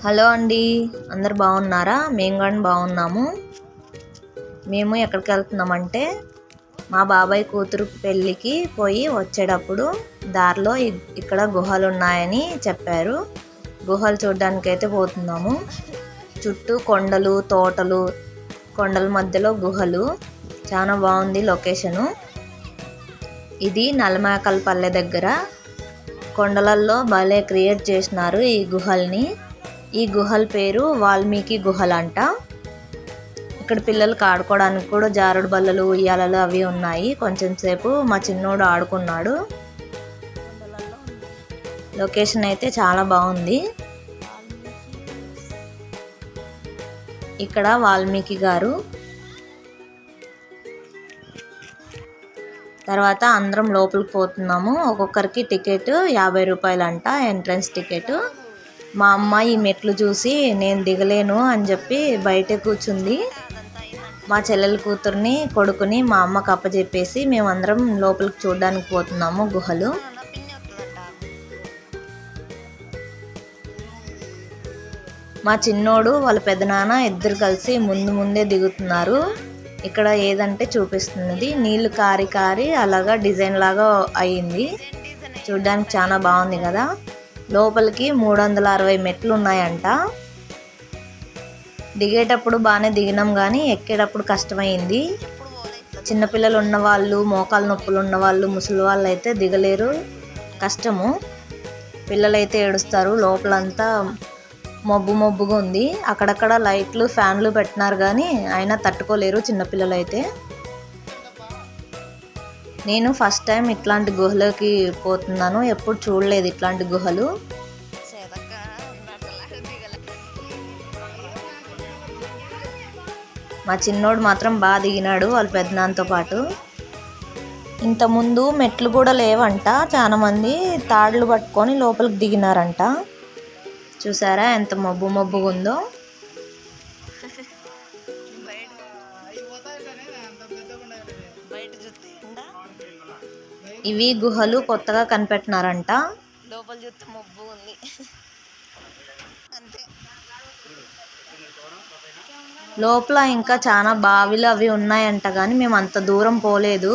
Hello అండి, అందరు బాగున్నారా? మేము కూడా బాగున్నాము. మేము ఎక్కడికి వెళ్తున్నామంటే మా బాబాయ్ కూతురు పెళ్ళికి పోయి వచ్చేటప్పుడు దారిలో ఇక్కడ గుహలు ఉన్నాయని చెప్పారు. గుహలు చూడడానికి అయితే పోతున్నాము. చుట్టూ కొండలు, తోటలు, కొండల మధ్యలో గుహలు. చాలా బాగుంది లొకేషను. ఇది నల్లమేకలపల్లె దగ్గర కొండలల్లో భలే క్రియేట్ చేసినారు ఈ గుహల్ని. ఈ గుహల పేరు వాల్మీకి గుహలంట. ఇక్కడ పిల్లలకి ఆడుకోవడానికి కూడా జారుడు బల్లలు, ఉయ్యాలలు అవి ఉన్నాయి. కొంచెం సేపు మా చిన్నోడు ఆడుకున్నాడు. లొకేషన్ అయితే చాలా బాగుంది. ఇక్కడ వాల్మీకి గారు. తర్వాత అందరం లోపలికి పోతున్నాము. ఒక్కొక్కరికి టికెట్ 50 రూపాయలంట, ఎంట్రన్స్ టికెట్. మా అమ్మ ఈ మెట్లు చూసి నేను దిగలేను అని చెప్పి బయటే కూర్చుంది. మా చెల్లెల కూతుర్ని, కొడుకుని మా అమ్మకు అప్పచెప్పేసి మేమందరం లోపలికి చూడడానికి పోతున్నాము గుహలు. మా చిన్నోడు వాళ్ళ పెదనాన్న ఇద్దరు కలిసి ముందే దిగుతున్నారు. ఇక్కడ ఏదంటే చూపిస్తున్నది నీళ్లు కారి కారి అలాగా డిజైన్ లాగా అయ్యింది. చూడ్డానికి చాలా బాగుంది కదా. లోపలికి 360 మెట్లు ఉన్నాయంట. దిగేటప్పుడు బాగానే దిగినాం కానీ ఎక్కేటప్పుడు కష్టమైంది. చిన్నపిల్లలు ఉన్నవాళ్ళు, మోకాలు నొప్పులు ఉన్నవాళ్ళు, ముసలి వాళ్ళు అయితే దిగలేరు, కష్టము. పిల్లలైతే ఏడుస్తారు. లోపలంతా మబ్బుగా ఉంది. అక్కడక్కడ లైట్లు, ఫ్యాన్లు పెట్టినారు కానీ అయినా తట్టుకోలేరు చిన్నపిల్లలు అయితే. నేను ఫస్ట్ టైం ఇట్లాంటి గుహలోకి పోతున్నాను. ఎప్పుడు చూడలేదు ఇట్లాంటి గుహలు. మా చిన్నోడు మాత్రం బాగా దిగినాడు వాళ్ళ పెద్దనాన్నతో పాటు. ఇంతకుముందు మెట్లు కూడా లేవంట. చాలా మంది తాడులు పట్టుకొని లోపలికి దిగినారంట. చూసారా ఎంత మబ్బుగా ఉందో. ఇవి గుహలు కొత్తగా కనిపెట్టినారంట. లోపల చూస్తే మబ్బు ఉంది. లోపల ఇంకా చాలా బావిలు అవి ఉన్నాయంట కానీ మేము అంత దూరం పోలేదు.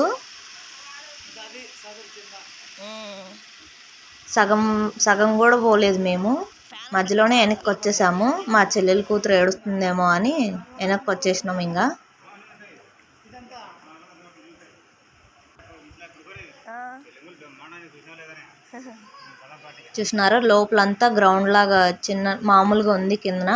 సగం కూడా పోలేదు మేము. మధ్యలోనే వెనక్కి వచ్చేసాము. మా చెల్లెల కూతురు ఏడుస్తుందేమో అని వెనక్కి వచ్చేసినాం. ఇంకా చూసినారా లోపలంతా గ్రౌండ్ లాగా చిన్న మామూలుగా ఉంది. కిందన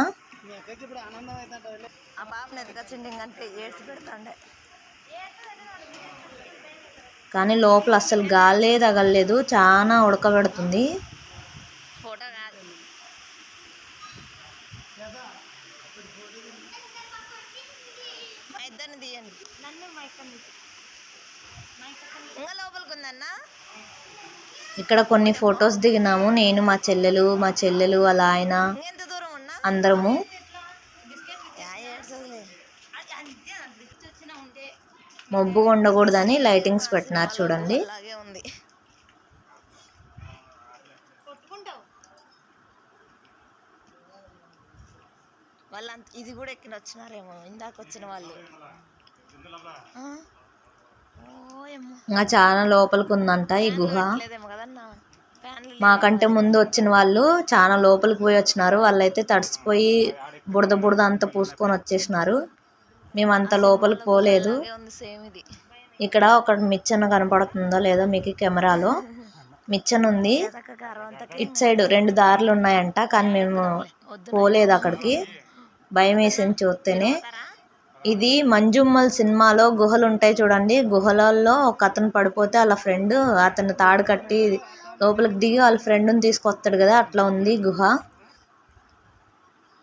కానీ లోపల అస్సలు గాలే తగలలేదు. చాలా ఉడకబెడుతుంది. ఇక్కడ కొన్ని ఫొటోస్ దిగినాము. నేను, మా చెల్లెలు వాళ్ళ ఆయన అందరము. మబ్బుగా ఉండకూడదని లైటింగ్స్ పెట్టినారు చూడండి. వాళ్ళంత ఇది కూడా ఎక్కిన వచ్చినారేమో ఇందాక వచ్చిన వాళ్ళు. ఇంకా చాలా లోపలికి ఉందంట ఈ గుహ. మాకంటే ముందు వచ్చిన వాళ్ళు చాలా లోపలికి పోయి వచ్చినారు. వాళ్ళైతే తడిసిపోయి బురద అంతా పూసుకొని వచ్చేసినారు. మేము అంత లోపలికి పోలేదు. ఇక్కడ ఒక మిచ్చన కనపడుతుందో లేదో మీకు కెమెరాలో. మిచ్చన ఉంది. ఇటు సైడ్ 2 దారులు ఉన్నాయంట కానీ మేము పోలేదు అక్కడికి. భయం వేసింది చూస్తేనే. ఇది మంజుమ్మల్ సినిమాలో గుహలు ఉంటాయి చూడండి. గుహలలో ఒక అతను పడిపోతే వాళ్ళ ఫ్రెండ్ అతను తాడు కట్టి లోపలికి దిగి వాళ్ళ ఫ్రెండ్ని తీసుకొస్తాడు కదా, అట్లా ఉంది గుహ.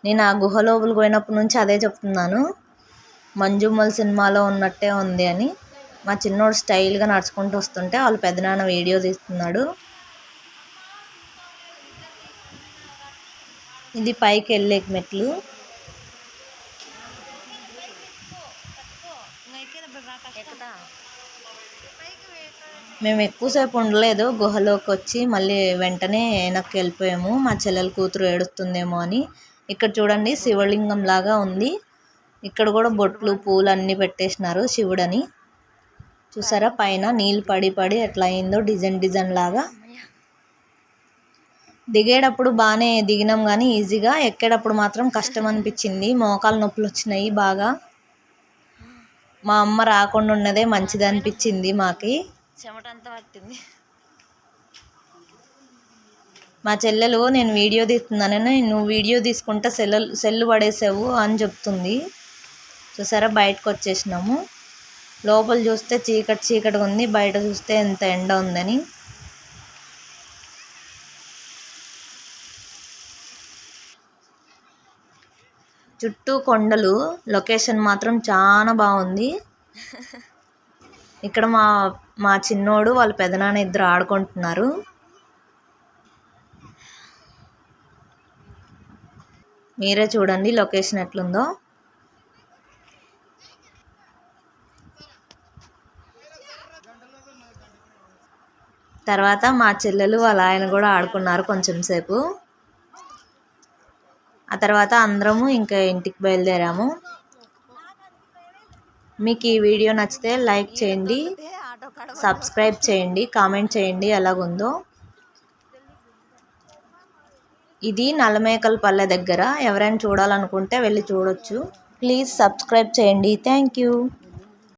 నేను ఆ గుహ లోపలికి పోయినప్పటి నుంచి అదే చెప్తున్నాను, మంజుమ్మల్ సినిమాలో ఉన్నట్టే ఉంది అని. మా చిన్నోడు స్టైల్గా నడుచుకుంటూ వస్తుంటే వాళ్ళ పెద్దనాన్న వీడియో తీస్తున్నాడు. ఇది పైకి వెళ్ళే మెట్లు. మేము ఎక్కువసేపు ఉండలేదు. గుహలోకి వచ్చి మళ్ళీ వెంటనే వెనక్కి వెళ్ళిపోయాము. మా చెల్లెల కూతురు ఏడుస్తుందేమో అని ఇక్కడ చూడండి శివలింగం లాగా ఉంది. ఇక్కడ కూడా బొట్లు పూలు అన్నీ పెట్టేసినారు శివుడని. చూసారా పైన నీళ్ళు పడి పడి ఎట్లా అయిందో డిజైన్ లాగా. దిగేటప్పుడు బాగానే దిగినాం కానీ ఈజీగా, ఎక్కేటప్పుడు మాత్రం కష్టం అనిపించింది. మోకాలు నొప్పులు వచ్చినాయి బాగా. మా అమ్మ రాకుండా ఉన్నదే మంచిది అనిపించింది మాకి. చెమటంతా పట్టింది. మా చెల్లెలు నేను వీడియో తీస్తున్నానని నువ్వు వీడియో తీసుకుంటే సెల్లు పడేసావు అని చెప్తుంది. చూసారా బయటకు వచ్చేసినాము. లోపల చూస్తే చీకటిగా ఉంది, బయట చూస్తే ఎంత ఎండ ఉందని. చుట్టూ కొండలు, లొకేషన్ మాత్రం చాలా బాగుంది. ఇక్కడ మా చిన్నోడు వాళ్ళ పెదనాన్న ఇద్దరు ఆడుకుంటున్నారు. మీరే చూడండి లొకేషన్ ఎట్లుందో. తర్వాత మా చెల్లెలు వాళ్ళ ఆయన కూడా ఆడుకున్నారు కొంచెం సేపు. ఆ తర్వాత అందరము ఇంకా ఇంటికి బయలుదేరాము. మీకు ఈ వీడియో నచ్చితే లైక్ చేయండి, సబ్స్క్రైబ్ చేయండి, కామెంట్ చేయండి ఎలాగుందో. ఇది నల్లమేకలపల్లె దగ్గర. ఎవరైనా చూడాలనుకుంటే వెళ్ళి చూడొచ్చు. ప్లీజ్ సబ్స్క్రైబ్ చేయండి. Thank you.